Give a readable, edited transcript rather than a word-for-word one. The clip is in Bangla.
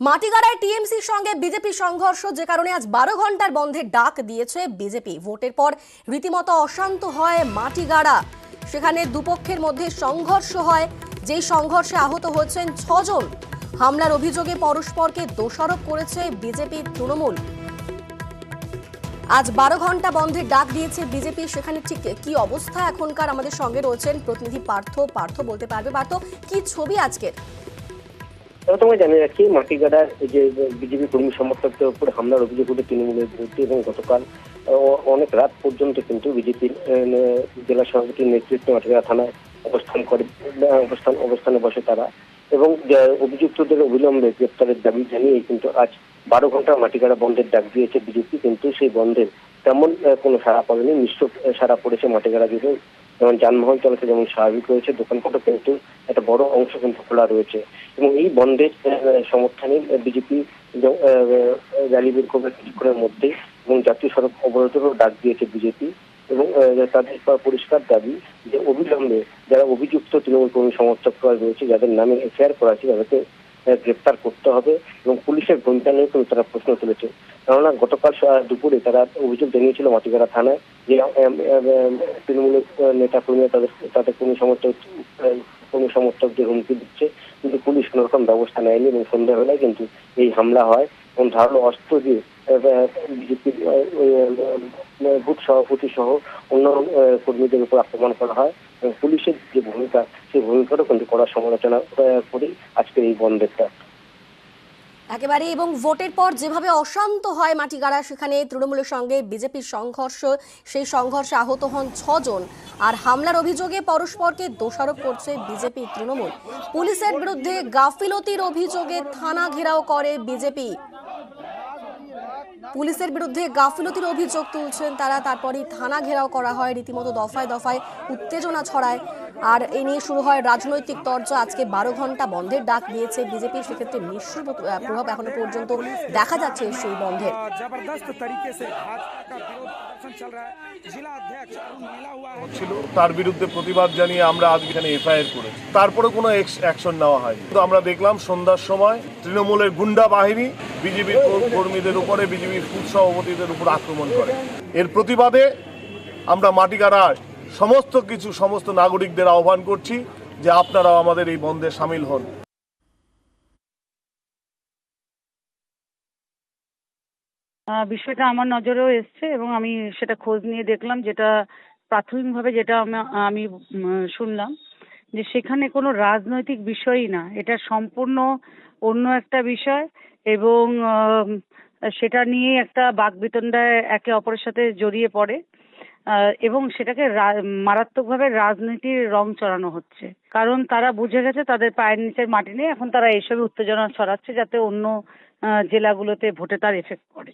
মাটিগাড়ায় টিএমসির সঙ্গে বিজেপির সংঘর্ষ, যে কারণে আজ 12 ঘন্টার বন্ধের ডাক দিয়েছে বিজেপি। ভোটের পর রীতিমতো অশান্ত হয় মাটিগাড়া, সেখানে দুপক্ষের মধ্যে সংঘর্ষ হয়, যেই সংঘর্ষে আহত হয়েছেন 6 জন। হামলার অভিযোগে পরস্পরকে দোষারোপ করেছে বিজেপি তৃণমূল। আজ 12 ঘন্টা বন্ধের ডাক দিয়েছে বিজেপি। সেখানে ঠিক কি অবস্থা এখনকার, আমাদের সঙ্গে রয়েছেন প্রতিনিধি পার্থ বলতে পারবে। পার্থ, কি ছবি আজকের? তোমায় জানিয়ে রাখি, মাটিগাড়ার যে বিজেপি কর্মী সমর্থকদের উপর হামলার অভিযোগ উঠে তৃণমূলের বিরুদ্ধে, এবং গতকাল অনেক রাত পর্যন্ত কিন্তু বিজেপির জেলা সভাপতির নেতৃত্বে মাটিগাড়া থানায় অবস্থানে বসে তারা, এবং অভিযুক্তদের অবিলম্বে গ্রেপ্তারের দাবি জানিয়ে কিন্তু আজ 12 ঘন্টা মাটিগাড়া বন্ধের ডাক দিয়েছে বিজেপি। কিন্তু সেই বন্ধের তেমন কোনো সাড়া পড়েনি। মিশ্র সাড়া পড়েছে মাটিগাড়া জুড়ে। যেমন যানবাহন চলাচল যেমন স্বাভাবিক রয়েছে, দোকানপাটও কিন্তু একটা বড় অংশ কিন্তু খোলা রয়েছে। এবং এই বন্ধের সমর্থনে বিজেপি র্যালি বের করবে কিছুক্ষণের মধ্যে, এবং জাতীয় সড়ক অবরোধেরও ডাক দিয়েছে বিজেপি। এবং তাদের পরিষ্কার দাবি যে অবিলম্বে যারা অভিযুক্ত তৃণমূল কর্মী সমর্থক রয়েছে, যাদের নামে এফআইআর করা আছে, তাদেরকে গ্রেপ্তার করতে হবে। এবং পুলিশের ভূমিকা নিয়েও কিন্তু তারা প্রশ্ন তুলেছে। কেননা গতকাল দুপুরে তারা অভিযোগ জানিয়েছিল মাটিগাড়া থানায় যে তৃণমূলের নেতা কর্মীরা তাদের কর্মী সমর্থকদের হুমকি দিচ্ছে, কিন্তু পুলিশ কোনো রকম ব্যবস্থা নেয়নি। এবং সন্ধ্যাবেলায় কিন্তু এই হামলা হয়, এবং ধারালো অস্ত্র দিয়ে বিজেপির বুথ সভাপতি সহ অন্য কর্মীদের উপর আক্রমণ করা হয়। এবং পুলিশের যে ভূমিকা, সেই ভূমিকারও কিন্তু কড়া সমালোচনা করে আজকের এই বন্ধেরটা একেবারে। এবং ভোটের পর যেভাবে অশান্ত হয় মাটিগাড়া, সেখানে তৃণমূলের সঙ্গে বিজেপির সংঘর্ষ, সেই সংঘর্ষে আহত হন 6 জন। আর হামলার অভিযোগে পরস্পরকে দোষারোপ করছে বিজেপি তৃণমূল। পুলিশের বিরুদ্ধে গাফিলতির অভিযোগে থানা ঘেরাও করে বিজেপি। পুলিশের বিরুদ্ধে গাফিলতির অভিযোগ তুলছেন তারা, তারপরেই থানা ঘেরাও করা হয়। রীতিমতো দফায় দফায় উত্তেজনা ছড়ায়, আর এ নিয়ে শুরু হয় রাজনৈতিক তরজা। আজকে 12 ঘন্টা বন্ধের ডাক দিয়েছে বিজেপি, সেক্ষেত্রে মিশ্র প্রভাব এখনো পর্যন্ত দেখা যাচ্ছে সেই বন্ধের। ছিল তার বিরুদ্ধে প্রতিবাদ জানিয়ে আমরা আজ এখানে এফআইআর করেছি, তারপরে কোনো অ্যাকশন নেওয়া হয়। কিন্তু আমরা দেখলাম সন্ধ্যার সময় তৃণমূলের গুন্ডা বাহিনী বিজেপির কর্মীদের উপরে, বিজেপির বুথ সভাপতিদের উপর আক্রমণ করে। এর প্রতিবাদে আমরা মাটিগাড়ার সমস্ত নাগরিকদের আহ্বান করছি যে আপনারাও আমাদের এই বন্ধে সামিল হন। বিষয়টা আমার নজরেও এসছে, এবং আমি সেটা খোঁজ নিয়ে দেখলাম, যেটা প্রাথমিকভাবে যেটা আমি শুনলাম, যে সেখানে কোনো রাজনৈতিক বিষয়ই না, এটা সম্পূর্ণ অন্য একটা বিষয়। এবং সেটা নিয়ে একটা বাকবিতণ্ডায় একে অপরের সাথে জড়িয়ে পড়ে, এবং সেটাকে মারাত্মকভাবে রাজনীতির রং চড়ানো হচ্ছে। কারণ তারা বুঝে গেছে তাদের পায়ের নিচের মাটি নেই, এখন তারা এইসবে উত্তেজনা ছড়াচ্ছে যাতে অন্য জেলাগুলোতে ভোটে তার এফেক্ট পড়ে।